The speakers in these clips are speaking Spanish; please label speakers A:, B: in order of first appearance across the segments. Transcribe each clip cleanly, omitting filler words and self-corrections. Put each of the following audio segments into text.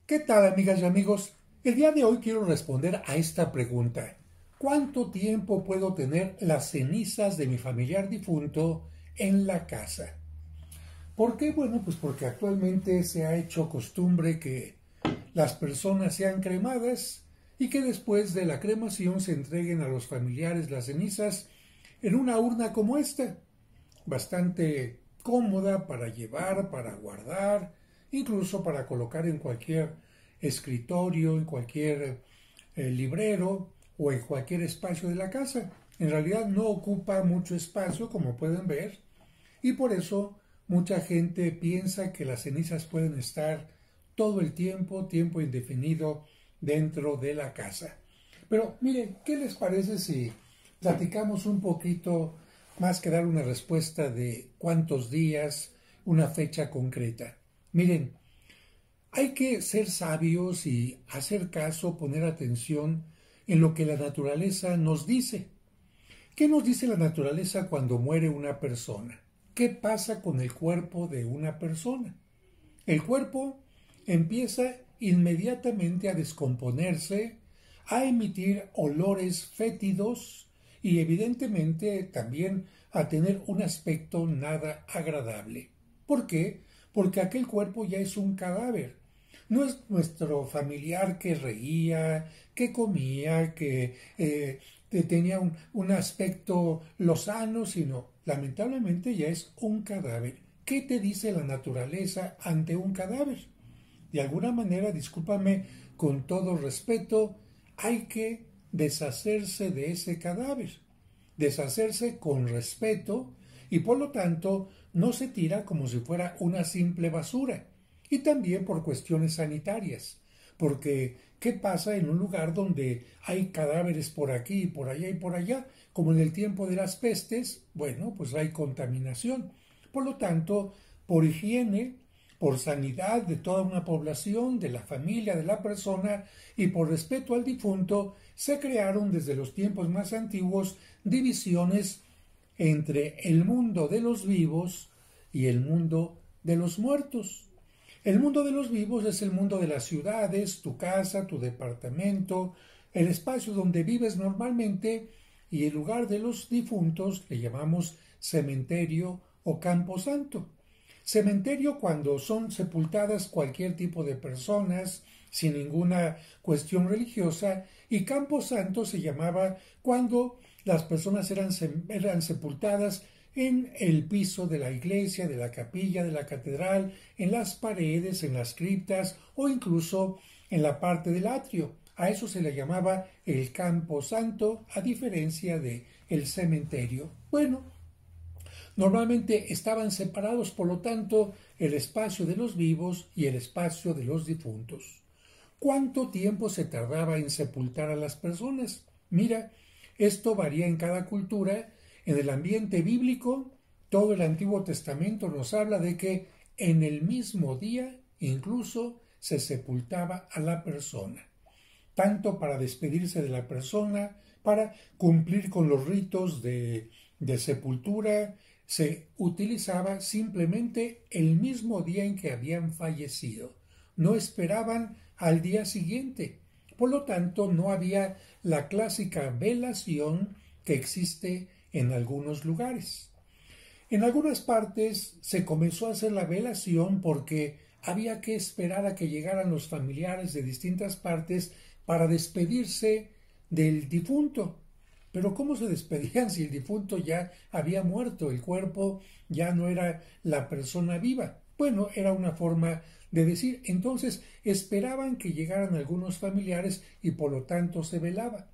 A: ¿Qué tal, amigas y amigos? El día de hoy quiero responder a esta pregunta. ¿Cuánto tiempo puedo tener las cenizas de mi familiar difunto en la casa? ¿Por qué? Bueno, pues porque actualmente se ha hecho costumbre que las personas sean cremadas y que después de la cremación se entreguen a los familiares las cenizas en una urna como esta, bastante cómoda para llevar, para guardar, incluso para colocar en cualquier escritorio, en cualquier librero o en cualquier espacio de la casa. En realidad no ocupa mucho espacio, como pueden ver, y por eso mucha gente piensa que las cenizas pueden estar todo el tiempo, tiempo indefinido, dentro de la casa. Pero miren, ¿qué les parece si platicamos un poquito más que dar una respuesta de cuántos días, una fecha concreta? Miren, hay que ser sabios y hacer caso, poner atención en lo que la naturaleza nos dice. ¿Qué nos dice la naturaleza cuando muere una persona? ¿Qué pasa con el cuerpo de una persona? El cuerpo empieza inmediatamente a descomponerse, a emitir olores fétidos y evidentemente también a tener un aspecto nada agradable. ¿Por qué? Porque aquel cuerpo ya es un cadáver. No es nuestro familiar que reía, que comía, que tenía un aspecto lozano, sino lamentablemente ya es un cadáver. ¿Qué te dice la naturaleza ante un cadáver? De alguna manera, discúlpame con todo respeto, hay que deshacerse de ese cadáver, deshacerse con respeto y por lo tanto no se tira como si fuera una simple basura. Y también por cuestiones sanitarias, porque ¿qué pasa en un lugar donde hay cadáveres por aquí y por allá y por allá? Como en el tiempo de las pestes, bueno, pues hay contaminación. Por lo tanto, por higiene, por sanidad de toda una población, de la familia, de la persona y por respeto al difunto, se crearon desde los tiempos más antiguos divisiones entre el mundo de los vivos y el mundo de los muertos. El mundo de los vivos es el mundo de las ciudades, tu casa, tu departamento, el espacio donde vives normalmente, y el lugar de los difuntos le llamamos cementerio o camposanto. Cementerio cuando son sepultadas cualquier tipo de personas sin ninguna cuestión religiosa, y camposanto se llamaba cuando las personas eran sepultadas en el piso de la iglesia, de la capilla, de la catedral, en las paredes, en las criptas o incluso en la parte del atrio. A eso se le llamaba el camposanto, a diferencia de el cementerio. Bueno, normalmente estaban separados, por lo tanto, el espacio de los vivos y el espacio de los difuntos. ¿Cuánto tiempo se tardaba en sepultar a las personas? Mira, esto varía en cada cultura. En el ambiente bíblico, todo el Antiguo Testamento nos habla de que en el mismo día incluso se sepultaba a la persona, tanto para despedirse de la persona, para cumplir con los ritos de sepultura, se utilizaba simplemente el mismo día en que habían fallecido. No esperaban al día siguiente. Por lo tanto, no había la clásica velación que existe en algunos lugares. En algunas partes se comenzó a hacer la velación porque había que esperar a que llegaran los familiares de distintas partes para despedirse del difunto. Pero ¿cómo se despedían si el difunto ya había muerto? El cuerpo ya no era la persona viva. Bueno, era una forma de decir. Entonces esperaban que llegaran algunos familiares y por lo tanto se velaba.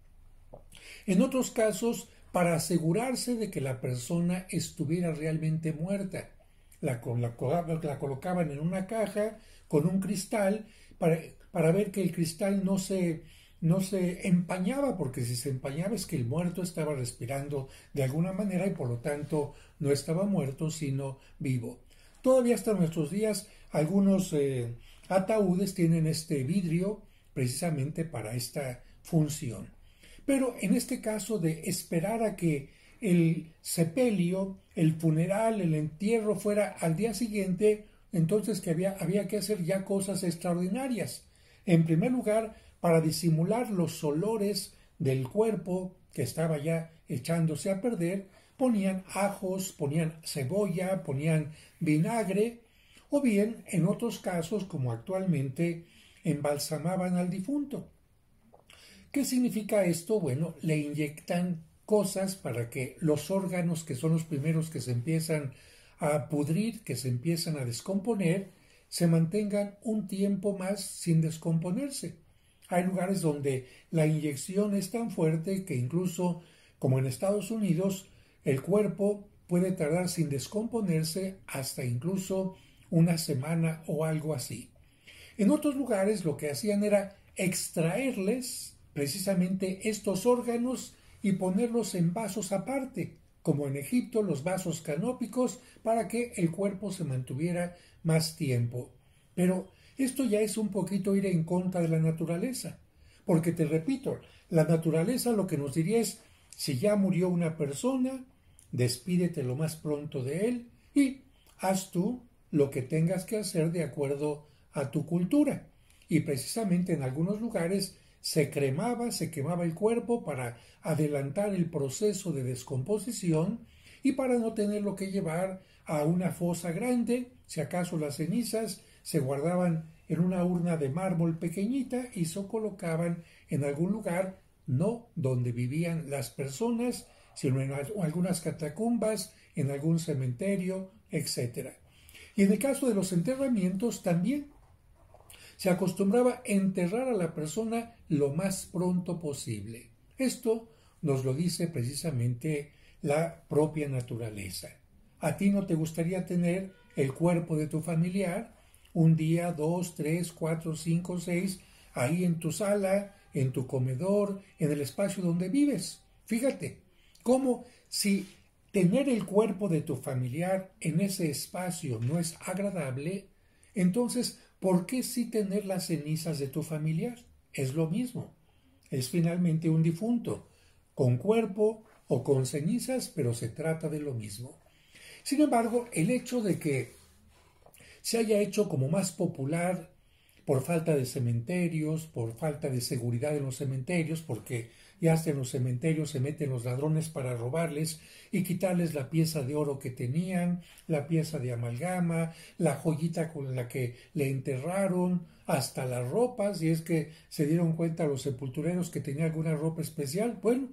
A: En otros casos, para asegurarse de que la persona estuviera realmente muerta, la colocaban en una caja con un cristal para ver que el cristal no se empañaba, porque si se empañaba es que el muerto estaba respirando de alguna manera y por lo tanto no estaba muerto sino vivo. Todavía hasta nuestros días algunos ataúdes tienen este vidrio precisamente para esta función. Pero en este caso de esperar a que el sepelio, el funeral, el entierro fuera al día siguiente, entonces que había que hacer ya cosas extraordinarias. En primer lugar, para disimular los olores del cuerpo que estaba ya echándose a perder, ponían ajos, ponían cebolla, ponían vinagre, o bien, en otros casos, como actualmente, embalsamaban al difunto. ¿Qué significa esto? Bueno, le inyectan cosas para que los órganos, que son los primeros que se empiezan a pudrir, que se empiezan a descomponer, se mantengan un tiempo más sin descomponerse. Hay lugares donde la inyección es tan fuerte que incluso, como en Estados Unidos, el cuerpo puede tardar sin descomponerse hasta incluso una semana o algo así. En otros lugares lo que hacían era extraerles precisamente estos órganos y ponerlos en vasos aparte, como en Egipto los vasos canópicos, para que el cuerpo se mantuviera más tiempo. Pero esto ya es un poquito ir en contra de la naturaleza, porque te repito, la naturaleza lo que nos diría es, si ya murió una persona, despídete lo más pronto de él y haz tú lo que tengas que hacer de acuerdo a tu cultura. Y precisamente en algunos lugares se quemaba el cuerpo para adelantar el proceso de descomposición y para no tenerlo que llevar a una fosa grande. Si acaso las cenizas se guardaban en una urna de mármol pequeñita y se colocaban en algún lugar, no donde vivían las personas, sino en algunas catacumbas, en algún cementerio, etc. Y en el caso de los enterramientos también se acostumbraba a enterrar a la persona lo más pronto posible. Esto nos lo dice precisamente la propia naturaleza. ¿A ti no te gustaría tener el cuerpo de tu familiar un día, 2, 3, 4, 5, 6, ahí en tu sala, en tu comedor, en el espacio donde vives? Fíjate, cómo si tener el cuerpo de tu familiar en ese espacio no es agradable, entonces, ¿por qué sí tener las cenizas de tu familiar? Es lo mismo. Es finalmente un difunto, con cuerpo o con cenizas, pero se trata de lo mismo. Sin embargo, el hecho de que se haya hecho como más popular por falta de cementerios, por falta de seguridad en los cementerios, porque ya hasta en los cementerios se meten los ladrones para robarles y quitarles la pieza de oro que tenían, la pieza de amalgama, la joyita con la que le enterraron, hasta las ropas, si es que se dieron cuenta los sepultureros que tenía alguna ropa especial. Bueno,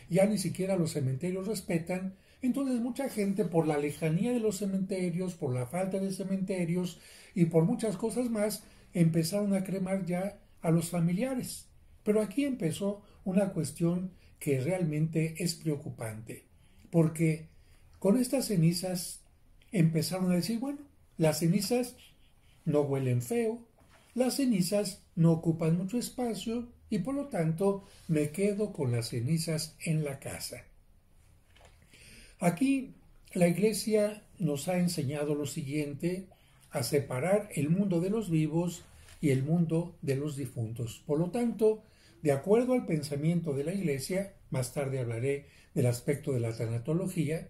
A: ya ni siquiera los cementerios respetan. Entonces mucha gente, por la lejanía de los cementerios, por la falta de cementerios y por muchas cosas más, empezaron a cremar ya a los familiares. Pero aquí empezó una cuestión que realmente es preocupante, porque con estas cenizas empezaron a decir, bueno, las cenizas no huelen feo, las cenizas no ocupan mucho espacio y por lo tanto me quedo con las cenizas en la casa. Aquí la Iglesia nos ha enseñado lo siguiente, a separar el mundo de los vivos y el mundo de los difuntos. Por lo tanto, de acuerdo al pensamiento de la Iglesia, más tarde hablaré del aspecto de la tanatología,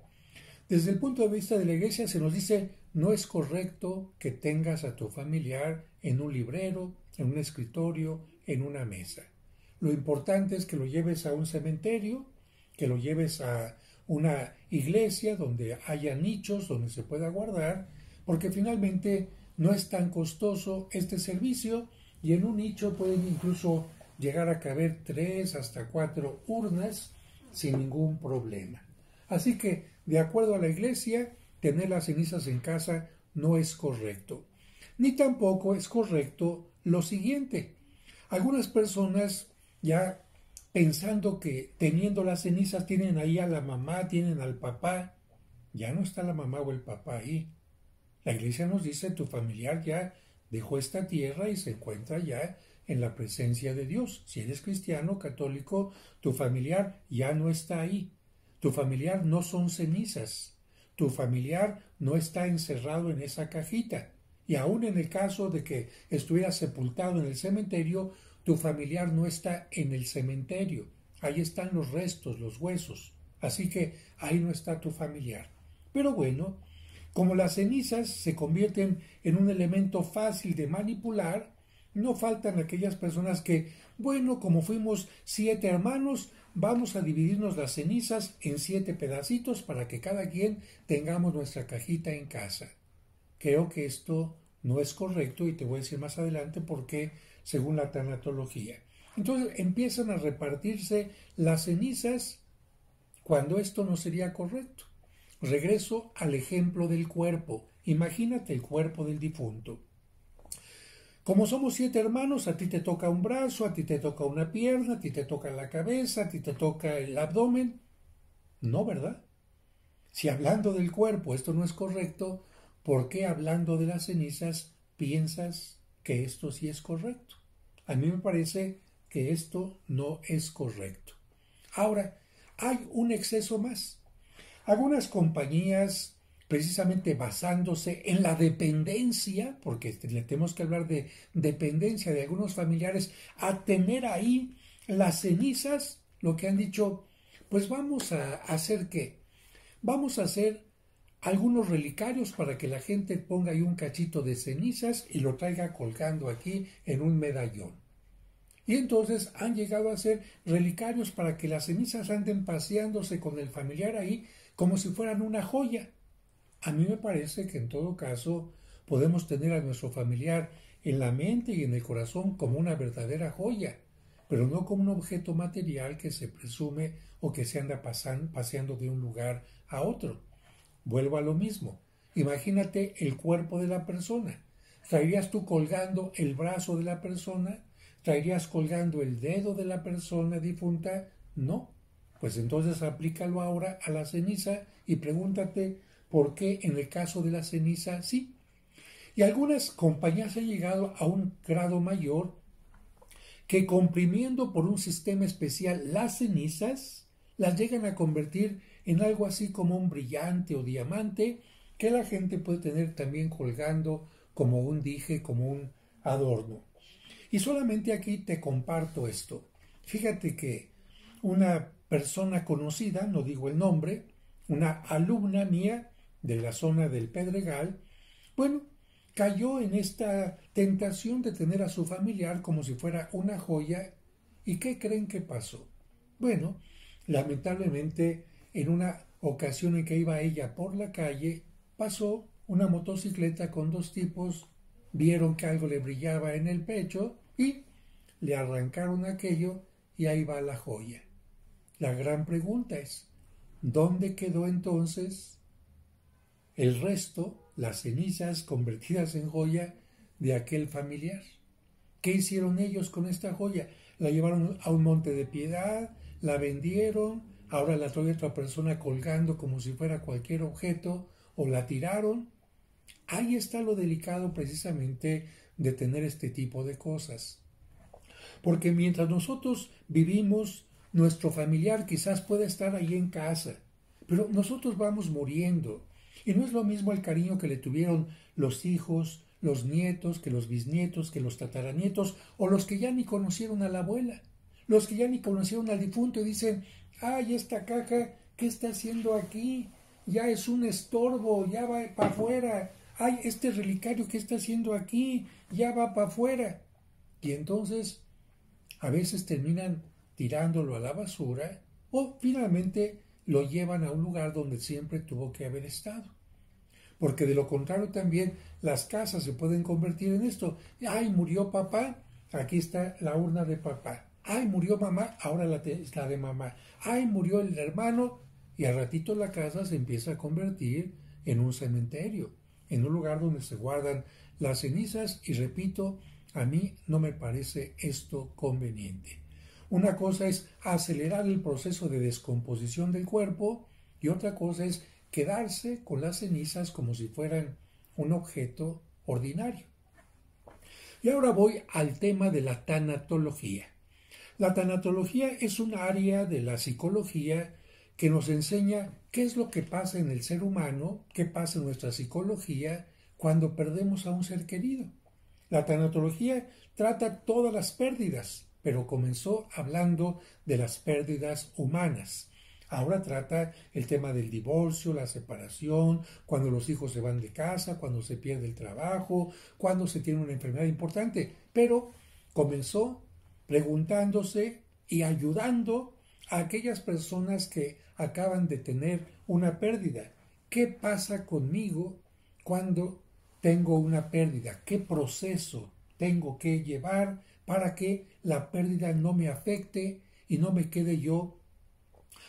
A: desde el punto de vista de la Iglesia se nos dice, no es correcto que tengas a tu familiar en un librero, en un escritorio, en una mesa. Lo importante es que lo lleves a un cementerio, que lo lleves a una iglesia donde haya nichos donde se pueda guardar, porque finalmente no es tan costoso este servicio y en un nicho pueden incluso llegar a caber 3 hasta 4 urnas sin ningún problema. Así que, de acuerdo a la Iglesia, tener las cenizas en casa no es correcto. Ni tampoco es correcto lo siguiente. Algunas personas ya pensando que teniendo las cenizas tienen ahí a la mamá, tienen al papá, ya no está la mamá o el papá ahí. La Iglesia nos dice, tu familiar ya dejó esta tierra y se encuentra ya en la presencia de Dios. Si eres cristiano, católico, tu familiar ya no está ahí. Tu familiar no son cenizas. Tu familiar no está encerrado en esa cajita. Y aun en el caso de que estuviera sepultado en el cementerio, tu familiar no está en el cementerio. Ahí están los restos, los huesos. Así que ahí no está tu familiar. Pero bueno, como las cenizas se convierten en un elemento fácil de manipular, no faltan aquellas personas que, bueno, como fuimos 7 hermanos, vamos a dividirnos las cenizas en 7 pedacitos para que cada quien tengamos nuestra cajita en casa. Creo que esto no es correcto y te voy a decir más adelante por qué, según la tanatología. Entonces empiezan a repartirse las cenizas cuando esto no sería correcto. Regreso al ejemplo del cuerpo. Imagínate el cuerpo del difunto. Como somos 7 hermanos, a ti te toca un brazo, a ti te toca una pierna, a ti te toca la cabeza, a ti te toca el abdomen. No, ¿verdad? Si hablando del cuerpo esto no es correcto, ¿por qué hablando de las cenizas piensas que esto sí es correcto? A mí me parece que esto no es correcto. Ahora, hay un exceso más. Algunas compañías, precisamente basándose en la dependencia, porque le tenemos que hablar de dependencia de algunos familiares, a tener ahí las cenizas, lo que han dicho, pues vamos a hacer ¿qué? Vamos a hacer algunos relicarios para que la gente ponga ahí un cachito de cenizas y lo traiga colgando aquí en un medallón. Y entonces han llegado a hacer relicarios para que las cenizas anden paseándose con el familiar ahí como si fueran una joya. A mí me parece que en todo caso podemos tener a nuestro familiar en la mente y en el corazón como una verdadera joya, pero no como un objeto material que se presume o que se anda paseando de un lugar a otro. Vuelvo a lo mismo. Imagínate el cuerpo de la persona. ¿Traerías tú colgando el brazo de la persona? ¿Traerías colgando el dedo de la persona difunta? No. Pues entonces aplícalo ahora a la ceniza y pregúntate por qué en el caso de la ceniza sí. Y algunas compañías han llegado a un grado mayor que comprimiendo por un sistema especial las cenizas, las llegan a convertir en algo así como un brillante o diamante que la gente puede tener también colgando como un dije, como un adorno. Y solamente aquí te comparto esto. Fíjate que una persona conocida, no digo el nombre, una alumna mía de la zona del Pedregal, bueno, cayó en esta tentación de tener a su familiar como si fuera una joya. ¿Y qué creen que pasó? Bueno, lamentablemente en una ocasión en que iba ella por la calle, pasó una motocicleta con 2 tipos, vieron que algo le brillaba en el pecho y le arrancaron aquello y ahí va la joya. La gran pregunta es, ¿dónde quedó entonces el resto, las cenizas convertidas en joya de aquel familiar? ¿Qué hicieron ellos con esta joya? La llevaron a un monte de piedad, la vendieron, ahora la trae otra persona colgando como si fuera cualquier objeto, o la tiraron. Ahí está lo delicado precisamente de tener este tipo de cosas. Porque mientras nosotros vivimos, nuestro familiar quizás pueda estar ahí en casa, pero nosotros vamos muriendo. Y no es lo mismo el cariño que le tuvieron los hijos, los nietos, que los bisnietos, que los tataranietos, o los que ya ni conocieron a la abuela, los que ya ni conocieron al difunto y dicen, ay, esta caja, ¿qué está haciendo aquí? Ya es un estorbo, ya va para afuera. Ay, este relicario, ¿qué está haciendo aquí? Ya va para afuera. Y entonces, a veces terminan tirándolo a la basura o finalmente lo llevan a un lugar donde siempre tuvo que haber estado. Porque de lo contrario también las casas se pueden convertir en esto. Ay, murió papá, aquí está la urna de papá. Ay, murió mamá, ahora la de mamá. Ay, murió el hermano, y al ratito la casa se empieza a convertir en un cementerio, en un lugar donde se guardan las cenizas, y repito, a mí no me parece esto conveniente. Una cosa es acelerar el proceso de descomposición del cuerpo y otra cosa es quedarse con las cenizas como si fueran un objeto ordinario. Y ahora voy al tema de la tanatología. La tanatología es un área de la psicología que nos enseña qué es lo que pasa en el ser humano, qué pasa en nuestra psicología cuando perdemos a un ser querido. La tanatología trata todas las pérdidas, pero comenzó hablando de las pérdidas humanas. Ahora trata el tema del divorcio, la separación, cuando los hijos se van de casa, cuando se pierde el trabajo, cuando se tiene una enfermedad importante. Pero comenzó preguntándose y ayudando a aquellas personas que acaban de tener una pérdida. ¿Qué pasa conmigo cuando tengo una pérdida? ¿Qué proceso tengo que llevar para que la pérdida no me afecte y no me quede yo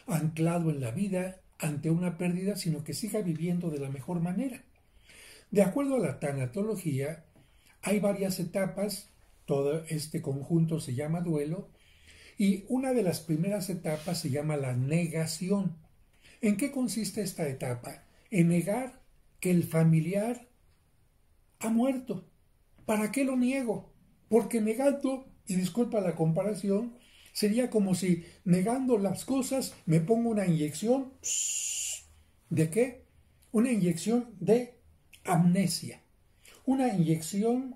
A: anclado en la vida ante una pérdida, sino que siga viviendo de la mejor manera? De acuerdo a la tanatología, hay varias etapas, todo este conjunto se llama duelo, y una de las primeras etapas se llama la negación. ¿En qué consiste esta etapa? En negar que el familiar ha muerto. ¿Para qué lo niego? Porque negando, y disculpa la comparación, sería como si negando las cosas me pongo una inyección. ¿De qué? Una inyección de amnesia. Una inyección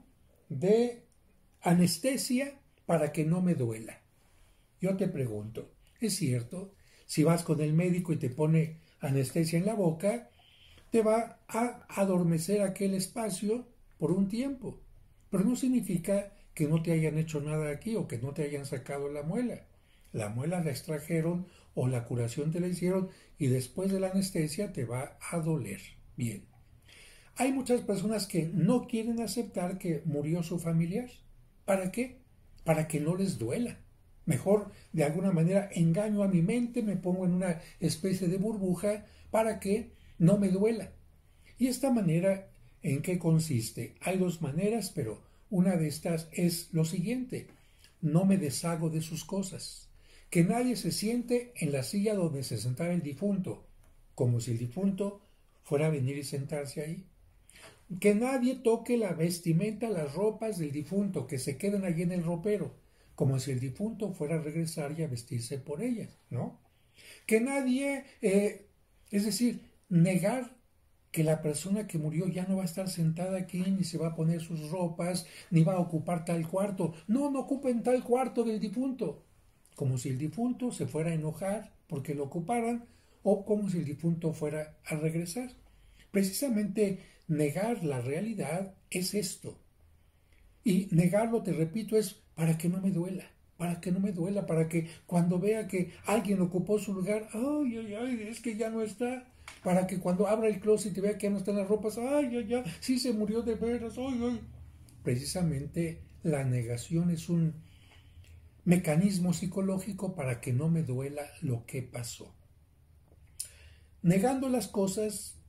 A: de anestesia para que no me duela. Yo te pregunto, ¿es cierto? Si vas con el médico y te pone anestesia en la boca, te va a adormecer aquel espacio por un tiempo. Pero no significa que no te hayan hecho nada aquí o que no te hayan sacado la muela. La muela la extrajeron o la curación te la hicieron y después de la anestesia te va a doler. Bien. Hay muchas personas que no quieren aceptar que murió su familiar. ¿Para qué? Para que no les duela. Mejor, de alguna manera, engaño a mi mente, me pongo en una especie de burbuja para que no me duela. Y esta manera, ¿en qué consiste? Hay dos maneras, pero una de estas es lo siguiente: no me deshago de sus cosas. Que nadie se siente en la silla donde se sentaba el difunto, como si el difunto fuera a venir y sentarse ahí. Que nadie toque la vestimenta, las ropas del difunto, que se queden allí en el ropero, como si el difunto fuera a regresar y a vestirse por ellas, ¿no? Que nadie, es decir, negar que la persona que murió ya no va a estar sentada aquí, ni se va a poner sus ropas, ni va a ocupar tal cuarto. No, no ocupen tal cuarto del difunto. Como si el difunto se fuera a enojar porque lo ocuparan, o como si el difunto fuera a regresar. Precisamente negar la realidad es esto. Y negarlo, te repito, es para que no me duela, para que no me duela, para que cuando vea que alguien ocupó su lugar, ay, ay, ay, es que ya no está. Para que cuando abra el closet y vea que ya no están las ropas, ay, ay, ay, sí se murió de veras, ay, ay. Precisamente la negación es un mecanismo psicológico para que no me duela lo que pasó. Negando las cosas,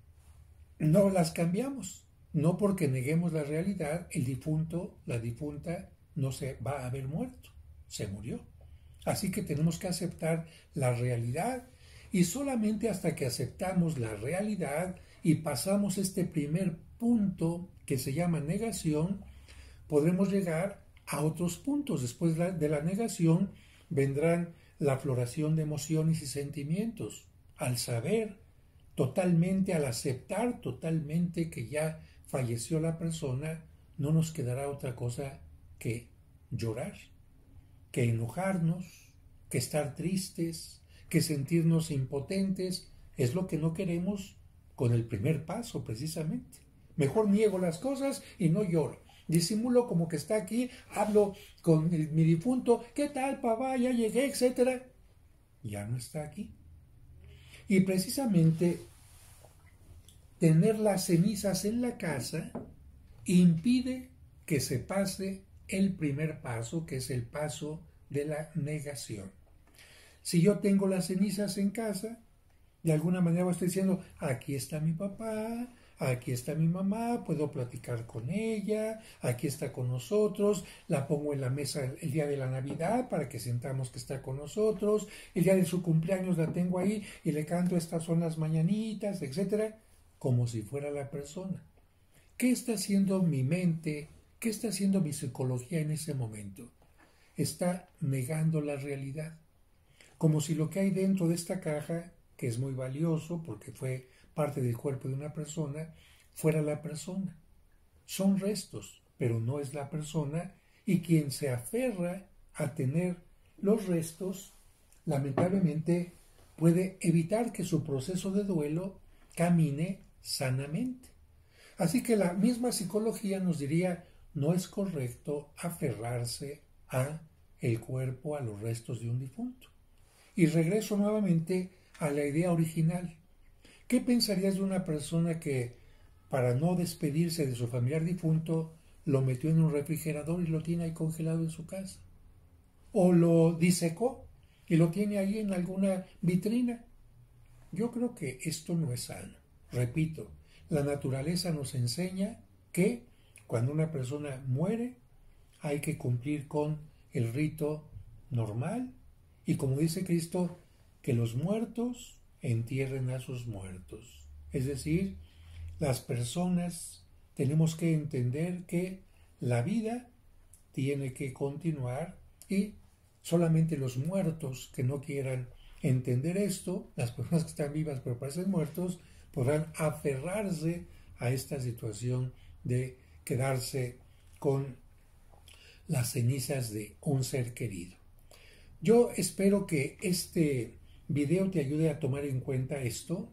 A: no las cambiamos. No porque neguemos la realidad, el difunto, la difunta, no se va a haber muerto, se murió. Así que tenemos que aceptar la realidad, y solamente hasta que aceptamos la realidad y pasamos este primer punto que se llama negación, podremos llegar a otros puntos. Después de la negación vendrán la floración de emociones y sentimientos. Al saber totalmente, al aceptar totalmente que ya falleció la persona, no nos quedará otra cosa que llorar, que enojarnos, que estar tristes, que sentirnos impotentes. Es lo que no queremos con el primer paso, precisamente. Mejor niego las cosas y no lloro. Disimulo como que está aquí, hablo con mi difunto, ¿qué tal, papá? Ya llegué, etcétera. Ya no está aquí. Y precisamente tener las cenizas en la casa impide que se pase el primer paso, que es el paso de la negación. Si yo tengo las cenizas en casa, de alguna manera estoy diciendo, aquí está mi papá, aquí está mi mamá, puedo platicar con ella, aquí está con nosotros, la pongo en la mesa el día de la Navidad para que sintamos que está con nosotros, el día de su cumpleaños la tengo ahí y le canto estas son las mañanitas, etcétera, como si fuera la persona. ¿Qué está haciendo mi mente? ¿Qué está haciendo mi psicología en ese momento? Está negando la realidad. Como si lo que hay dentro de esta caja, que es muy valioso porque fue parte del cuerpo de una persona, fuera la persona. Son restos, pero no es la persona, y quien se aferra a tener los restos, lamentablemente puede evitar que su proceso de duelo camine sanamente. Así que la misma psicología nos diría, no es correcto aferrarse a el cuerpo, a los restos de un difunto. Y regreso nuevamente a la idea original. ¿Qué pensarías de una persona que, para no despedirse de su familiar difunto, lo metió en un refrigerador y lo tiene ahí congelado en su casa? ¿O lo disecó y lo tiene ahí en alguna vitrina? Yo creo que esto no es sano. Repito, la naturaleza nos enseña que cuando una persona muere hay que cumplir con el rito normal y, como dice Cristo, que los muertos entierren a sus muertos. Es decir, las personas tenemos que entender que la vida tiene que continuar y solamente los muertos que no quieran entender esto, las personas que están vivas pero parecen muertos, podrán aferrarse a esta situación de quedarse con las cenizas de un ser querido. Yo espero que este video te ayude a tomar en cuenta esto.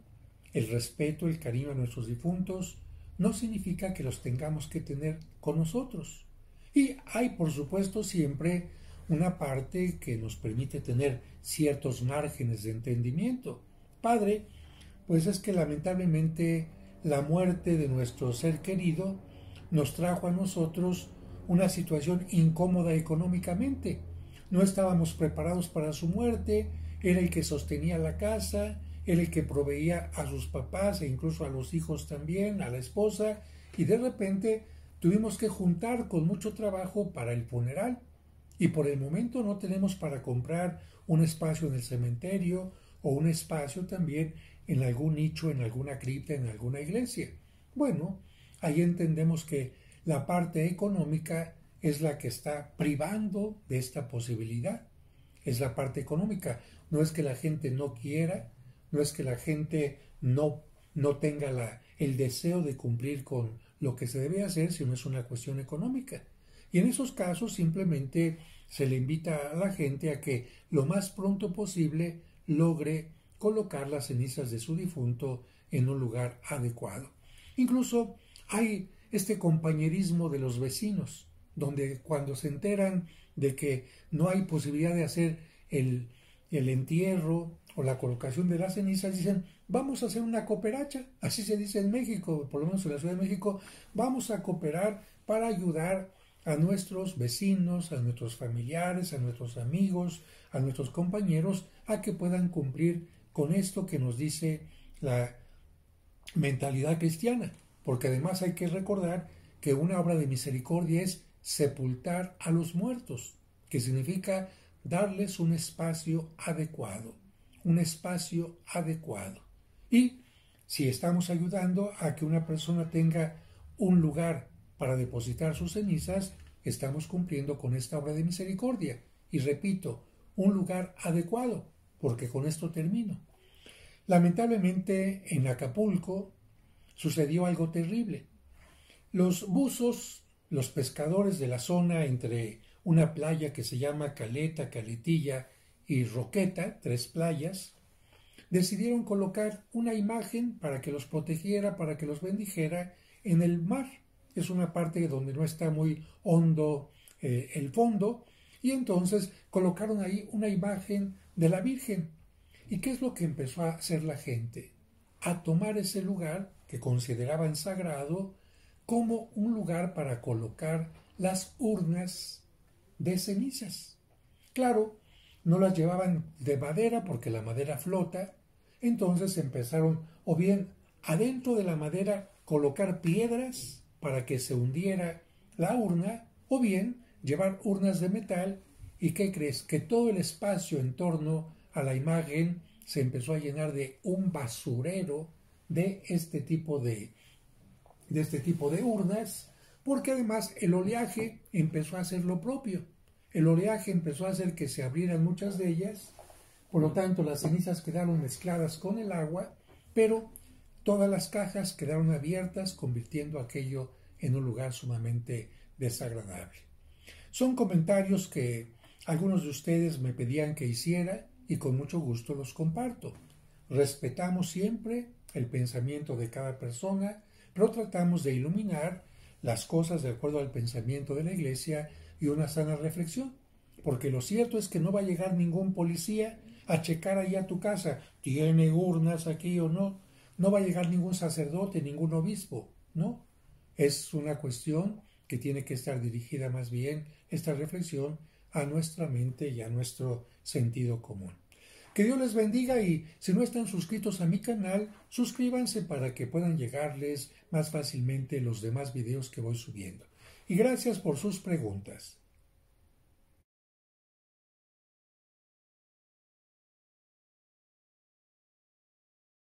A: El respeto, el cariño a nuestros difuntos no significa que los tengamos que tener con nosotros. Y hay, por supuesto, siempre una parte que nos permite tener ciertos márgenes de entendimiento. Padre, pues es que lamentablemente la muerte de nuestro ser querido nos trajo a nosotros una situación incómoda económicamente. No estábamos preparados para su muerte, era el que sostenía la casa, era el que proveía a sus papás e incluso a los hijos también, a la esposa, y de repente tuvimos que juntar con mucho trabajo para el funeral. Y por el momento no tenemos para comprar un espacio en el cementerio o un espacio también en algún nicho, en alguna cripta, en alguna iglesia. Bueno, ahí entendemos que la parte económica es la que está privando de esta posibilidad. Es la parte económica. No es que la gente no quiera, no es que la gente no tenga el deseo de cumplir con lo que se debe hacer, sino es una cuestión económica. Y en esos casos simplemente se le invita a la gente a que lo más pronto posible logre colocar las cenizas de su difunto en un lugar adecuado. Incluso hay este compañerismo de los vecinos, donde cuando se enteran de que no hay posibilidad de hacer el entierro o la colocación de las cenizas, dicen, vamos a hacer una cooperacha, así se dice en México, por lo menos en la Ciudad de México, vamos a cooperar para ayudar a nuestros vecinos, a nuestros familiares, a nuestros amigos, a nuestros compañeros, a que puedan cumplir con esto que nos dice la mentalidad cristiana, porque además hay que recordar que una obra de misericordia es sepultar a los muertos, que significa darles un espacio adecuado, un espacio adecuado. Y si estamos ayudando a que una persona tenga un lugar para depositar sus cenizas, estamos cumpliendo con esta obra de misericordia. Y repito, un lugar adecuado, porque con esto termino. Lamentablemente en Acapulco sucedió algo terrible. Los buzos, los pescadores de la zona entre una playa que se llama Caleta, Caletilla y Roqueta, 3 playas, decidieron colocar una imagen para que los protegiera, para que los bendijera en el mar. Es una parte donde no está muy hondo el fondo, y entonces colocaron ahí una imagen de la Virgen. ¿Y qué es lo que empezó a hacer la gente? A tomar ese lugar que consideraban sagrado como un lugar para colocar las urnas de cenizas. Claro, no las llevaban de madera porque la madera flota, entonces empezaron o bien adentro de la madera colocar piedras para que se hundiera la urna, o bien llevar urnas de metal. ¿Y qué crees? Que todo el espacio en torno a la imagen se empezó a llenar de un basurero de este tipo de urnas, porque además el oleaje empezó a hacer lo propio. El oleaje empezó a hacer que se abrieran muchas de ellas, por lo tanto las cenizas quedaron mezcladas con el agua, pero todas las cajas quedaron abiertas, convirtiendo aquello en un lugar sumamente desagradable. Son comentarios que algunos de ustedes me pedían que hiciera, y con mucho gusto los comparto. Respetamos siempre el pensamiento de cada persona, pero tratamos de iluminar las cosas de acuerdo al pensamiento de la Iglesia y una sana reflexión. Porque lo cierto es que no va a llegar ningún policía a checar allá a tu casa, ¿tiene urnas aquí o no? No va a llegar ningún sacerdote, ningún obispo, ¿no? Es una cuestión que tiene que estar dirigida más bien, esta reflexión, a nuestra mente y a nuestro sentido común. Que Dios les bendiga y si no están suscritos a mi canal, suscríbanse para que puedan llegarles más fácilmente los demás videos que voy subiendo. Y gracias por sus preguntas.